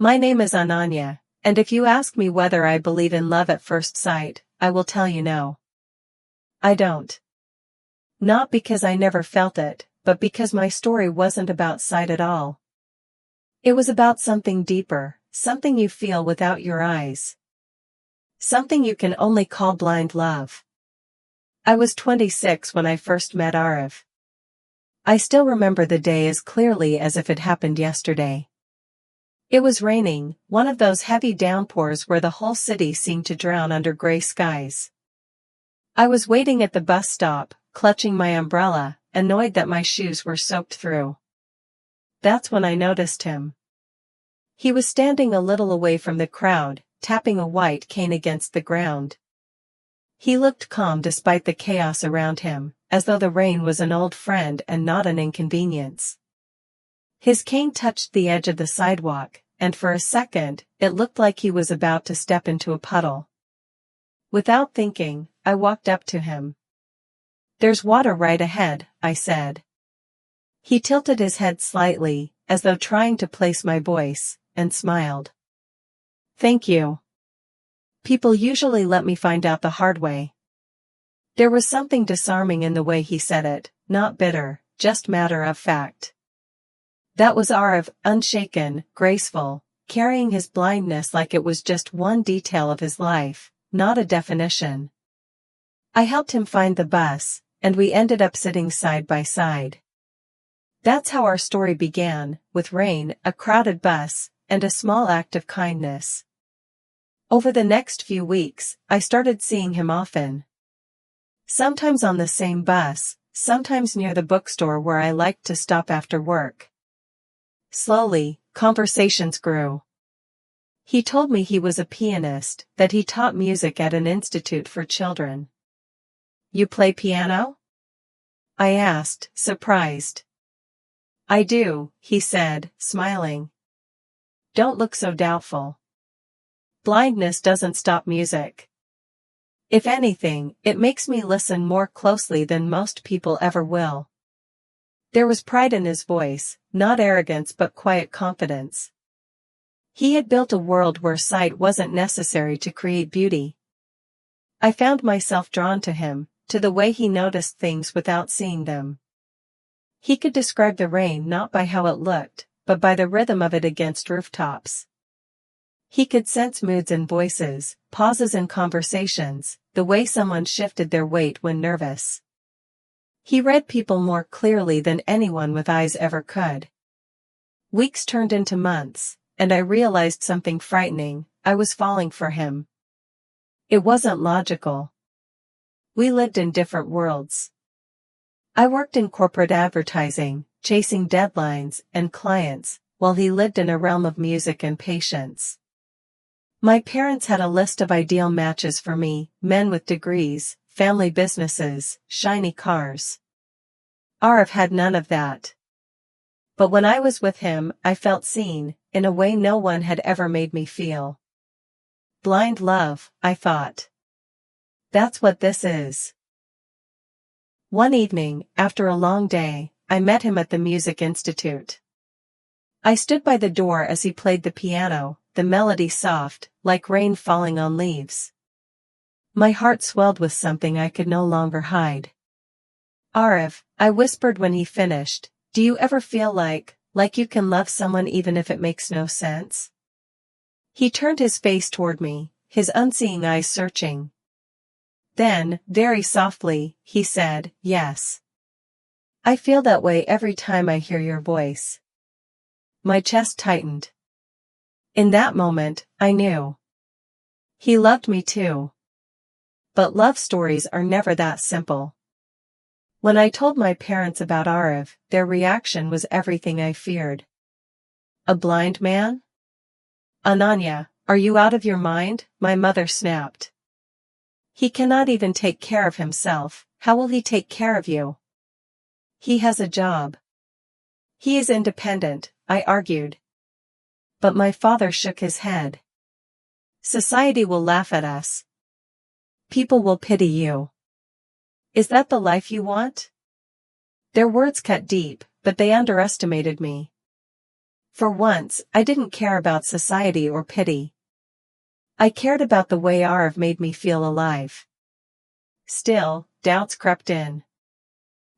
My name is Ananya, and if you ask me whether I believe in love at first sight, I will tell you no. I don't. Not because I never felt it, but because my story wasn't about sight at all. It was about something deeper, something you feel without your eyes. Something you can only call blind love. I was 26 when I first met Arif. I still remember the day as clearly as if it happened yesterday. It was raining, one of those heavy downpours where the whole city seemed to drown under gray skies. I was waiting at the bus stop, clutching my umbrella, annoyed that my shoes were soaked through. That's when I noticed him. He was standing a little away from the crowd, tapping a white cane against the ground. He looked calm despite the chaos around him, as though the rain was an old friend and not an inconvenience. His cane touched the edge of the sidewalk, and for a second, it looked like he was about to step into a puddle. Without thinking, I walked up to him. "There's water right ahead," I said. He tilted his head slightly, as though trying to place my voice, and smiled. "Thank you. People usually let me find out the hard way." There was something disarming in the way he said it, not bitter, just matter of fact. That was Arif, unshaken, graceful, carrying his blindness like it was just one detail of his life, not a definition. I helped him find the bus, and we ended up sitting side by side. That's how our story began, with rain, a crowded bus, and a small act of kindness. Over the next few weeks, I started seeing him often. Sometimes on the same bus, sometimes near the bookstore where I liked to stop after work. Slowly, conversations grew. He told me he was a pianist, that he taught music at an institute for children. "You play piano?" I asked, surprised. "I do," he said, smiling. "Don't look so doubtful. Blindness doesn't stop music. If anything, it makes me listen more closely than most people ever will." There was pride in his voice, not arrogance but quiet confidence. He had built a world where sight wasn't necessary to create beauty. I found myself drawn to him, to the way he noticed things without seeing them. He could describe the rain not by how it looked, but by the rhythm of it against rooftops. He could sense moods in voices, pauses in conversations, the way someone shifted their weight when nervous. He read people more clearly than anyone with eyes ever could. Weeks turned into months, and I realized something frightening: I was falling for him. It wasn't logical. We lived in different worlds. I worked in corporate advertising, chasing deadlines and clients, while he lived in a realm of music and patience. My parents had a list of ideal matches for me: men with degrees, family businesses, shiny cars. Arif had none of that. But when I was with him, I felt seen, in a way no one had ever made me feel. Blind love, I thought. That's what this is. One evening, after a long day, I met him at the Music Institute. I stood by the door as he played the piano, the melody soft, like rain falling on leaves. My heart swelled with something I could no longer hide. "Arif," I whispered when he finished, "do you ever feel like you can love someone even if it makes no sense?" He turned his face toward me, his unseeing eyes searching. Then, very softly, he said, "Yes. I feel that way every time I hear your voice." My chest tightened. In that moment, I knew. He loved me too. But love stories are never that simple. When I told my parents about Arif, their reaction was everything I feared. "A blind man? Ananya, are you out of your mind?" my mother snapped. "He cannot even take care of himself. How will he take care of you?" "He has a job. He is independent," I argued. But my father shook his head. "Society will laugh at us. People will pity you. Is that the life you want?" Their words cut deep, but they underestimated me. For once, I didn't care about society or pity. I cared about the way Arv made me feel alive. Still, doubts crept in.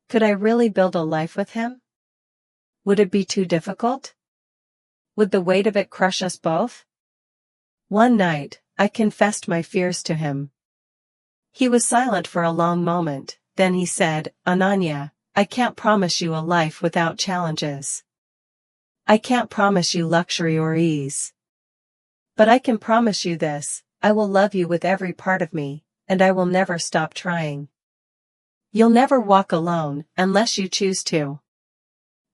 Could I really build a life with him? Would it be too difficult? Would the weight of it crush us both? One night, I confessed my fears to him. He was silent for a long moment, then he said, "Ananya, I can't promise you a life without challenges. I can't promise you luxury or ease. But I can promise you this, I will love you with every part of me, and I will never stop trying. You'll never walk alone, unless you choose to."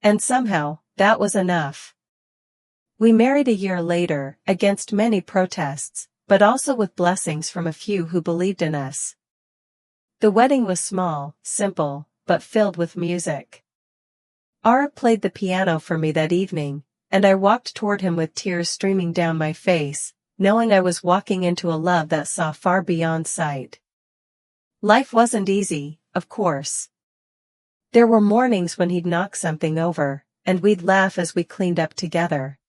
And somehow, that was enough. We married a year later, against many protests, but also with blessings from a few who believed in us. The wedding was small, simple, but filled with music. Arv played the piano for me that evening, and I walked toward him with tears streaming down my face, knowing I was walking into a love that saw far beyond sight. Life wasn't easy, of course. There were mornings when he'd knock something over, and we'd laugh as we cleaned up together.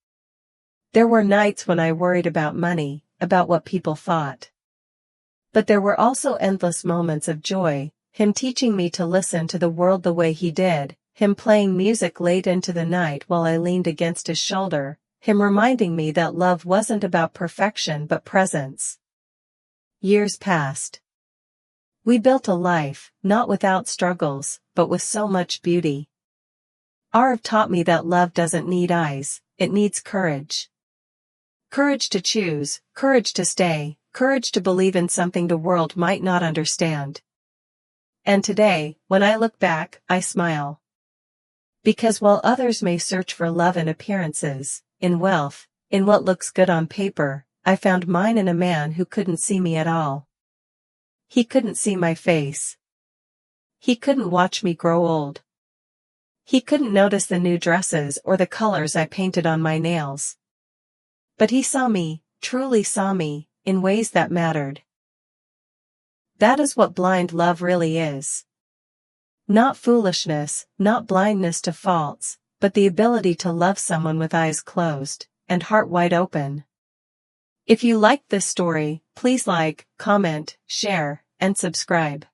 There were nights when I worried about money, about what people thought. But there were also endless moments of joy, him teaching me to listen to the world the way he did, him playing music late into the night while I leaned against his shoulder, him reminding me that love wasn't about perfection but presence. Years passed. We built a life, not without struggles, but with so much beauty. Arv taught me that love doesn't need eyes, it needs courage. Courage to choose, courage to stay, courage to believe in something the world might not understand. And today, when I look back, I smile. Because while others may search for love in appearances, in wealth, in what looks good on paper, I found mine in a man who couldn't see me at all. He couldn't see my face. He couldn't watch me grow old. He couldn't notice the new dresses or the colors I painted on my nails. But he saw me, truly saw me, in ways that mattered. That is what blind love really is. Not foolishness, not blindness to faults, but the ability to love someone with eyes closed, and heart wide open. If you liked this story, please like, comment, share, and subscribe.